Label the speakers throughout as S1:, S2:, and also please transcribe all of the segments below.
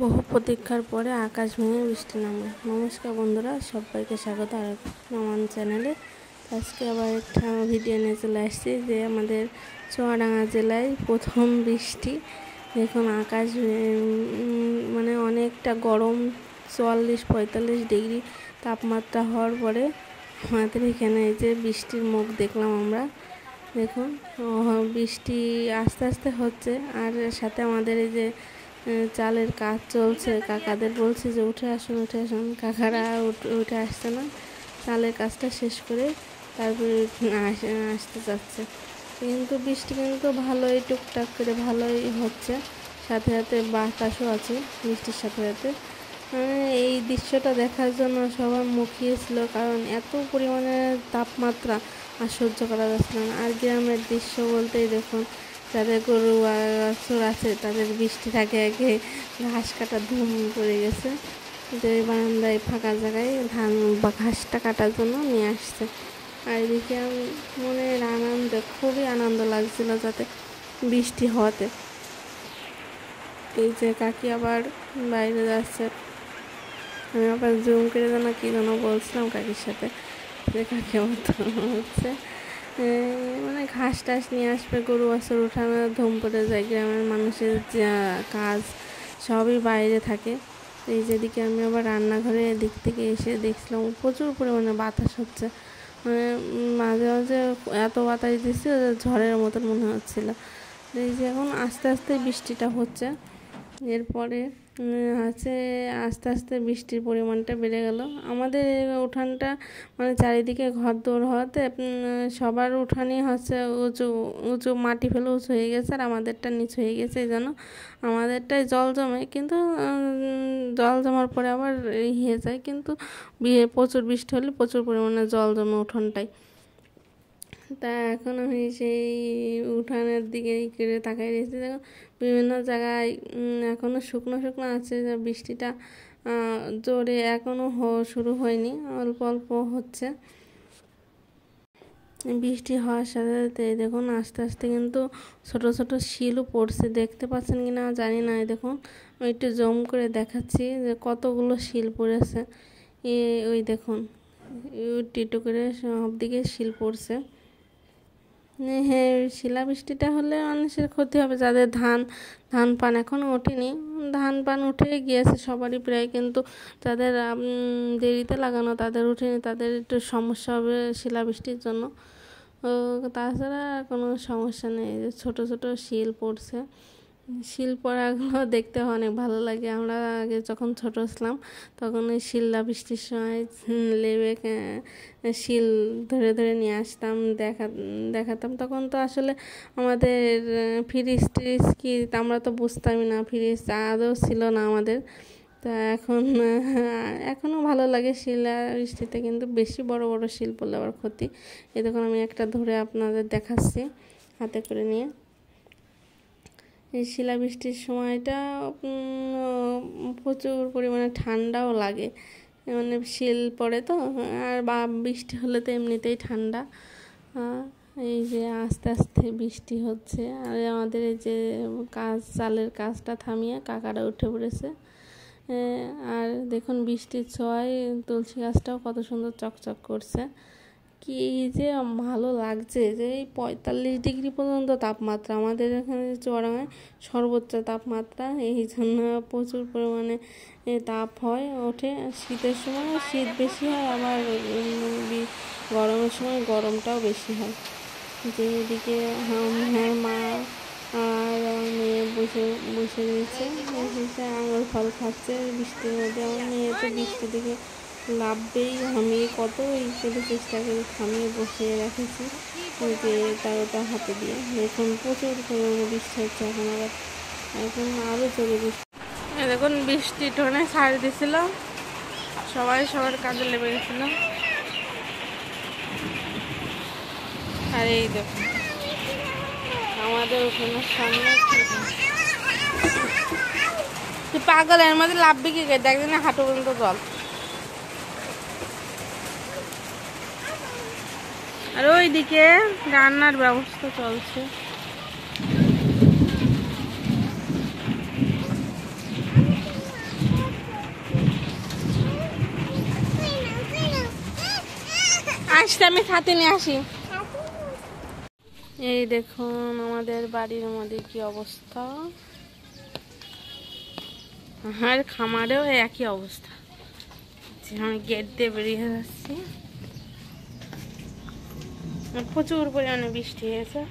S1: বহু প্রতীক্ষার পরে আকাশ ভেঙে বৃষ্টি নামে। নমস্কার বন্ধুরা, সবাইকে স্বাগত আর আমার চ্যানেলে। আজকে আবার একটা ভিডিও নিয়ে চলে আসছি যে আমাদের চুয়াডাঙ্গা জেলায় প্রথম বৃষ্টি। দেখুন আকাশ মানে অনেকটা গরম, 44-45 ডিগ্রি তাপমাত্রা হওয়ার পরে আমাদের এখানে এই যে বৃষ্টির মুখ দেখলাম আমরা। দেখুন বৃষ্টি আস্তে আস্তে হচ্ছে, আর সাথে আমাদের এই যে চালের কাজ চলছে। কাকাদের বলছি যে উঠে আসুন উঠে আসুন, কাকারা উঠে আসছে না। চালের কাজটা শেষ করে তারপরে আসতে চাচ্ছে, কিন্তু বৃষ্টি কিন্তু ভালোই টুকটাক করে ভালোই হচ্ছে, সাথে সাথে বাতাসও আছে বৃষ্টির সাথে সাথে। এই দৃশ্যটা দেখার জন্য সবাই মুখিয়েছিল, কারণ এত পরিমাণে তাপমাত্রা আর সহ্য করা যাচ্ছিল না। আর গ্রামের দৃশ্য বলতেই দেখুন, যাদের গরু বাছুর আছে তাদের বৃষ্টির আগে আগে ঘাস কাটা ধুম পড়ে গেছে, যে বারান্দায় ফাঁকা জায়গায় ধান বা ঘাসটা কাটার জন্য নিয়ে আসছে। আর এদিকে মনের আনন্দ, খুবই আনন্দ লাগছিল যাতে বৃষ্টি হওয়াতে। এই যে কাকি আবার বাইরে যাচ্ছে, আমি আবার জুম করে যেন কী যেন বলছিলাম কাকির সাথে, যে কাকি হচ্ছে মানে ঘাস টাস নিয়ে আসবে, গরু বাছুর উঠানো ধুম পড়ে যায়। গ্রামের মানুষের যা কাজ সবই বাইরে থাকে। এই যেদিকে আমি আবার রান্নাঘরে দিক থেকে এসে দেখছিলাম প্রচুর পরিমাণে বাতাস হচ্ছে, মানে মাঝে মাঝে এত বাতাস দিচ্ছে ঝড়ের মতন মনে হচ্ছিল। এই যে এখন আস্তে আস্তে বৃষ্টিটা হচ্ছে, এরপরে আছে আস্তে আস্তে বৃষ্টির পরিমাণটা বেড়ে গেল। আমাদের উঠানটা মানে চারিদিকে ঘর দৌড় হওয়াতে সবার উঠানই হচ্ছে উঁচু উঁচু, মাটি ফেলে উঁচু হয়ে গেছে, আর আমাদেরটা নিচু হয়ে গেছে। এই জন্য আমাদেরটাই জল জমে, কিন্তু জল জমার পরে আবার হয়ে যায়, কিন্তু প্রচুর বৃষ্টি হলে প্রচুর পরিমাণে জল জমে উঠোনটাই। তা এখন আমি সেই উঠানের দিকে করে তাকাই রয়েছি, দেখো বিভিন্ন জায়গায় এখনও শুকনো শুকনো আছে, যে বৃষ্টিটা জোরে এখনও শুরু হয়নি, অল্প অল্প হচ্ছে। বৃষ্টি হওয়ার সাথে সাথে দেখুন আস্তে আস্তে কিন্তু ছোট ছোট শিলও পড়ছে, দেখতে পাচ্ছেন কি না জানি না। দেখুন আমি একটু জুম করে দেখাচ্ছি যে কতগুলো শিল পড়েছে। ওই দেখুন টিটো করে সব দিকে শিল পড়ছে। হ্যাঁ, শিলাবৃষ্টিটা হলে মানুষের ক্ষতি হবে, যাদের ধান পান এখনও ওঠেনি। ধান পান উঠে গিয়েছে সবারই প্রায়, কিন্তু যাদের দেরিতে লাগানো তাদের উঠেনি, তাদের একটু সমস্যা হবে শিলাবৃষ্টির জন্য। তাছাড়া কোনো সমস্যা নেই। ছোট ছোট শিল পড়ছে, শিল পড়াগুলো দেখতে অনেক ভালো লাগে। আমরা আগে যখন ছোট ছিলাম তখন ওই শিলাবৃষ্টির সময় লেবে শিল ধরে ধরে নিয়ে আসতাম, দেখাতাম। তখন তো আসলে আমাদের ফ্রিজ ট্রিজ কি আমরা তো বুঝতামই না, ফ্রিজ আদৌ ছিল না আমাদের। তা এখনও ভালো লাগে শিলাবৃষ্টিতে, কিন্তু বেশি বড় বড় শিল পড়লে আবার ক্ষতি। এই দেখুন আমি একটা ধরে আপনাদের দেখাচ্ছি হাতে করে নিয়ে। এই শিলাবৃষ্টির সময়টা প্রচুর পরিমাণে ঠান্ডাও লাগে, মানে শিল পড়ে তো, আর বা বৃষ্টি হলে তো এমনিতেই ঠান্ডা। এই যে আস্তে আস্তে বৃষ্টি হচ্ছে, আর আমাদের এই যে চালের কাজটা থামিয়ে কাকারা উঠে পড়েছে। আর দেখুন বৃষ্টির ছোঁয়ায় তুলসী গাছটাও কত সুন্দর চকচক করছে। কি যে ভালো লাগছে যে এই 45 ডিগ্রি পর্যন্ত তাপমাত্রা আমাদের এখানে চুয়াডাঙ্গায় সর্বোচ্চ তাপমাত্রা। এই জন্য প্রচুর পরিমাণে তাপ হয় ওঠে। শীতের সময় শীত বেশি হয়, আবার গরমের সময় গরমটাও বেশি হয়। যে এদিকে হ্যাঁ মা আর আমার মেয়ে বসে বসে রয়েছে, আঙুর ফল খাচ্ছে বৃষ্টির মধ্যে। আমার মেয়ে তো বৃষ্টি থেকে লাভবেই, আমি কত করে চেষ্টা করে থামিয়ে বসিয়ে রেখেছি, যে তারটা হাতে দিয়ে। দেখুন প্রচুর পরিমাণে বৃষ্টি হচ্ছে এখন, আবার এখন আরও জোরে বৃষ্টি। দেখুন বৃষ্টি টোনে ছাড় দিছিল, সবাই সবার কাজে লেগে গেছিল। আর এই দেখুন আমাদের উঠোনের সামনে পাগল, এর মধ্যে লাভবে কি দেখবেন না, হাঁটু পর্যন্ত জল। আর ওইদিকে রান্নার ব্যবস্থা চলছে। আসছে, আমি ছাতি নিয়ে আসি। এই দেখুন আমাদের বাড়ির মধ্যে কি অবস্থা, আর খামারেও একই অবস্থা। আমি গেট দিয়ে বেরিয়ে যাচ্ছি, প্রচুর পরিমাণে বৃষ্টি হয়েছে।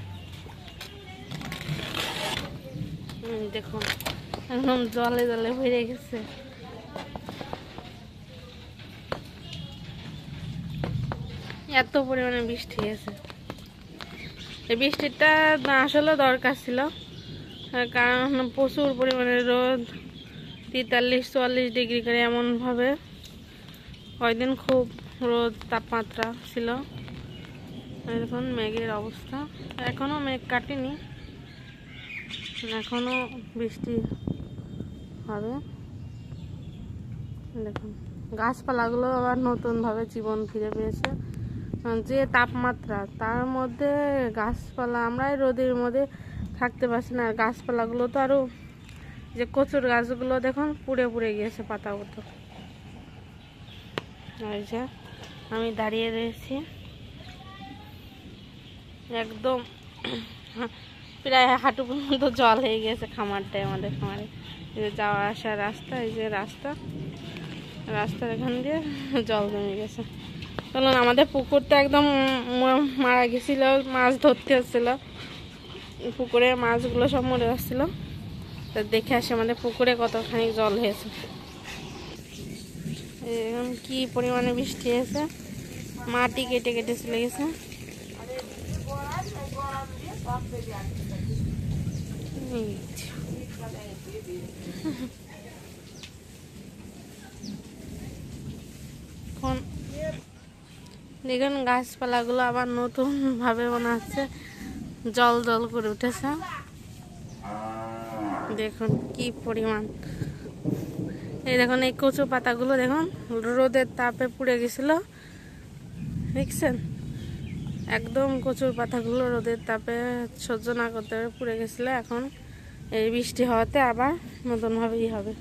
S1: দেখুন একদম জলে জলে ভরে গেছে। এত পরিমাণে বৃষ্টি হয়েছে, এই বৃষ্টিটা আসলে দরকার ছিল, কারণ প্রচুর পরিমাণে রোদ, 43-44 ডিগ্রি করে এমনভাবে কয়েকদিন খুব রোদ তাপমাত্রা ছিল। এখন মেঘের অবস্থা, এখনো মেঘ কাটেনি, এখনো বৃষ্টি হবে। দেখুন গাছপালাগুলো আবার নতুনভাবে জীবন ফিরে পেয়েছে। যে তাপমাত্রা, তার মধ্যে গাছপালা, আমরাই রোদের মধ্যে থাকতে পারছি না, আর গাছপালাগুলো তো আরো, যে কচুর গাছগুলো দেখুন পুড়ে পুড়ে গিয়েছে পাতাগুলো। এই যে আমি দাঁড়িয়ে রয়েছি, একদম প্রায় হাঁটু পর্যন্ত জল হয়ে গেছে খামারটায়, আমাদের খামারে। এই যে যাওয়া আসার রাস্তা, এই যে রাস্তার এখান দিয়ে জল জমে গেছে। চলুন, আমাদের পুকুরটা একদম মারা গেছিল, মাছ ধরতে হচ্ছিল, পুকুরে মাছগুলো সব মরে যাচ্ছিল। তো দেখে আসি আমাদের পুকুরে কতখানি জল হয়েছে। এখন কি পরিমাণে বৃষ্টি হয়েছে, মাটি কেটে কেটে চলে গেছে। দেখুন গাছপালাগুলো আবার নতুন ভাবে মনে হচ্ছে জল জল করে উঠেছে। দেখুন কি পরিমাণ, এই দেখুন এই কচু পাতাগুলো দেখুন রোদের তাপে পুড়ে গেছিল, দেখছেন? একদম কচুর পাতাগুলো রোদের তাপে সহ্য না করতে পুড়ে গেছিল। এখন এই বৃষ্টি হওয়াতে আবার নতুন ভাবেই হবে।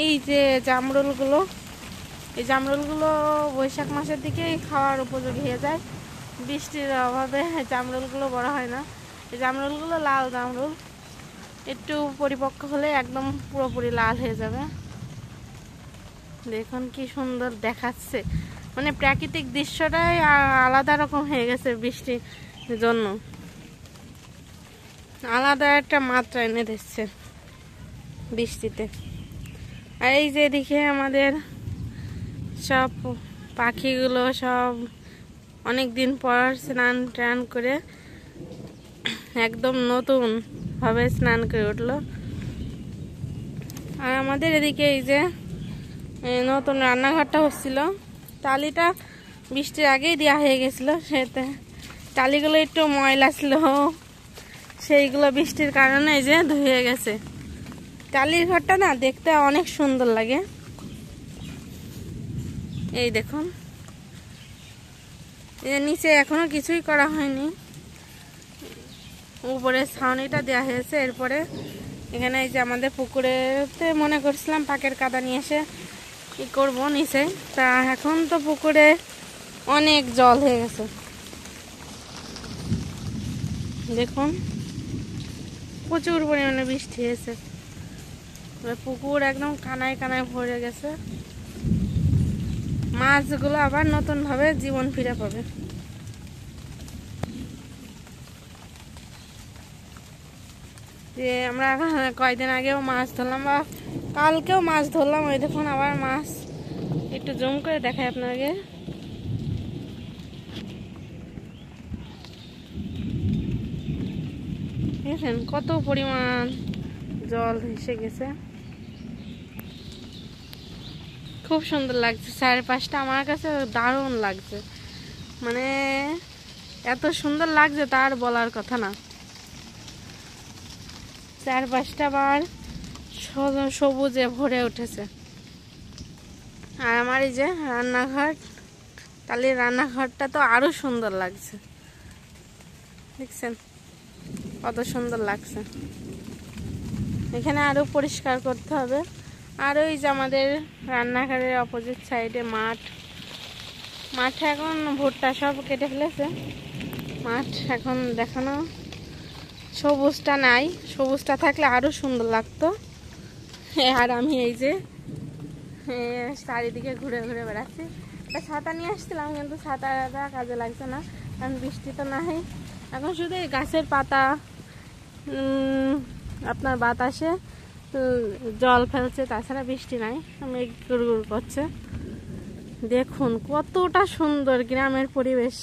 S1: এই যে জামরুলগুলো, এই জামরুলগুলো বৈশাখ মাসের দিকে খাওয়ার উপযোগী হয়ে যায়, বৃষ্টির অভাবে জামরুলগুলো বড় হয় না। এই জামরুলগুলো লাল জামরুল, একটু পরিপক্ক হলে একদম পুরোপুরি লাল হয়ে যাবে। দেখুন কি সুন্দর দেখাচ্ছে, মানে প্রাকৃতিক দৃশ্যটাই আলাদা রকম হয়ে গেছে বৃষ্টির জন্য, আলাদা একটা মাত্রা এনে দিচ্ছে বৃষ্টিতে। আর এই যে এদিকে আমাদের সব পাখিগুলো সব অনেক দিন পর স্নান টান করে একদম নতুন ভাবে স্নান করে উঠলো। আর আমাদের এদিকে এই যে নতুন রান্নাঘরটা হচ্ছিল, টালিটা বৃষ্টির আগেই দেওয়া হয়ে গেছিল, সেতে টালিগুলো একটু ময়লা ছিল, সেইগুলো বৃষ্টির কারণে এই যে ধুয়ে গেছে। টালির ঘরটা না দেখতে অনেক সুন্দর লাগে। এই দেখুন, এর নিচে এখনো কিছুই করা হয়নি, উপরে ছাউনিটা দেওয়া হয়েছে। এরপরে এখানে এই যে আমাদের পুকুরেতে মনে করছিলাম পাকের কাদা নিয়ে এসে কি করবো নিচে, তা এখন তো পুকুরে অনেক জল হয়ে গেছে। দেখুন প্রচুর পরিমাণে বৃষ্টি হয়েছে, পুকুর একদম কানায় কানায় ভরে গেছে। মাছগুলো আবার নতুন ভাবে জীবন ফিরে পাবে। যে আমরা কয়েকদিন আগেও মাছ ধরলাম, বা কালকেও মাছ ধরলাম, ওই দেখুন আবার মাছ, একটু জুম করে দেখাই আপনাকে। দেখেন কত পরিমাণ জল এসে গেছে, খুব সুন্দর লাগছে চারপাশটা, আমার কাছে দারুণ লাগছে, মানে এত সুন্দর লাগছে তার বলার কথা না। চারপাশটা আবার সবুজে ভরে উঠেছে। আর আমার এই যে রান্নাঘর, টালির রান্নাঘরটা তো আরো সুন্দর লাগছে, দেখছেন কত সুন্দর লাগছে। এখানে আরো পরিষ্কার করতে হবে। আর ওই যে আমাদের রান্নাঘরের অপোজিট সাইডে মাঠ, মাঠে এখন ভুট্টা সব কেটে ফেলেছে, মাঠ এখন দেখানো সবুজটা নাই, সবুজটা থাকলে আরো সুন্দর লাগতো। আর আমি এই যে চারিদিকে ঘুরে ঘুরে বেড়াচ্ছি। একটা ছাতা নিয়ে আসছিলাম কিন্তু ছাতাটা কাজে লাগছে না, কারণ বৃষ্টি তো নাই। এখন শুধু এই গাছের পাতা আপনার বাতাসে জল ফেলছে, তাছাড়া বৃষ্টি নাই, মেঘ গুড় করছে। দেখুন কতটা সুন্দর গ্রামের পরিবেশ।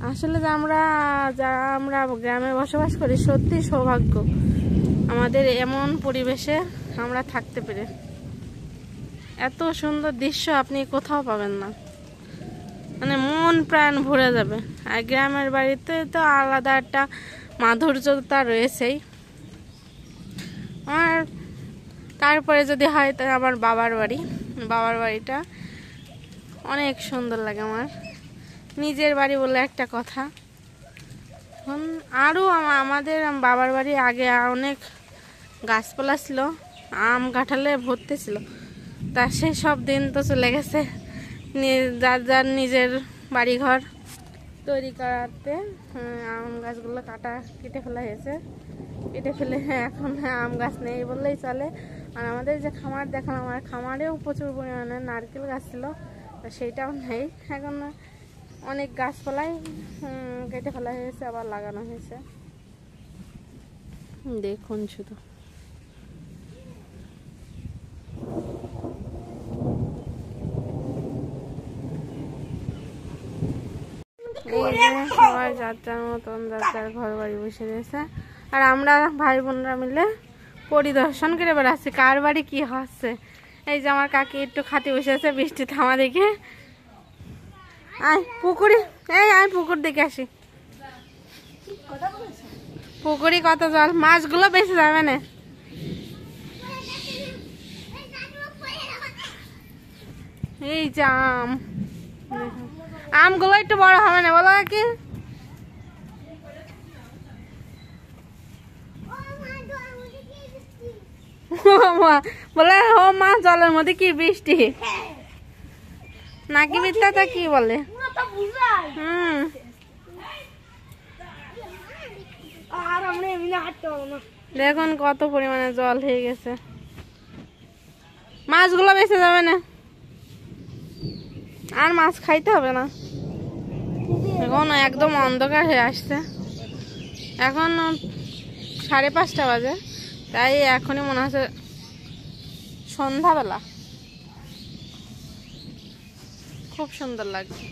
S1: আসলে যারা আমরা গ্রামে বসবাস করি সত্যি সৌভাগ্য আমাদের এমন পরিবেশে আমরা থাকতে পেরে। এত সুন্দর দৃশ্য আপনি কোথাও পাবেন না, মানে মন প্রাণ ভরে যাবে। আর গ্রামের বাড়িতে তো আলাদা একটা মাধুর্যতা রয়েছেই। আর তারপরে যদি হয় তা আমার বাবার বাড়িটা অনেক সুন্দর লাগে আমার, নিজের বাড়ি বলে একটা কথা। এখন আরও আমাদের বাবার বাড়ি আগে অনেক গাছপালা ছিল, আম কাঁঠালে ভর্তি ছিল, তা সেই সব দিন তো চলে গেছে। যার যার নিজের বাড়িঘর তৈরি করাতে আম গাছগুলো কেটে ফেলা হয়েছে, কেটে ফেলে এখন আম গাছ নেই বললেই চলে। আর আমাদের যে খামার দেখালাম, আমার খামারেও প্রচুর পরিমাণে নারকেল গাছ ছিল, সেইটাও নেই। এখন অনেক গাছপালাই কেটে ফেলা হয়েছে, আবার লাগানো হয়েছে। দেখুন শুধু এই যে সবাই যার যার মতন যার যার ঘর বাড়ি বসে রয়েছে, আর আমরা ভাই বোনরা মিলে পরিদর্শন করে বেড়াচ্ছি কার বাড়ি কি হচ্ছে। এই যে আমার কাকি একটু খাতে বসে আছে বৃষ্টি থামা দেখে। আয় পুকুরে, আয় পুকুর দেখে আসি। পুকুরি কত জল, মাছগুলো বেশি যাবে না। এই যে আমগুলো একটু বড় হবে না বলো কি? বলে ও মা জলের মধ্যে কি বৃষ্টি নাকি মিথ্যাটা কি বলে। দেখুন কত পরিমাণে জল হয়ে গেছে, মাছগুলো বেঁচে যাবে না, আর মাছ খাইতে হবে না। এখন একদম অন্ধকার হয়ে আসছে, এখন 5:30 বাজে, তাই এখনই মনে হচ্ছে সন্ধ্যাবেলা। খুব সুন্দর লাগছে।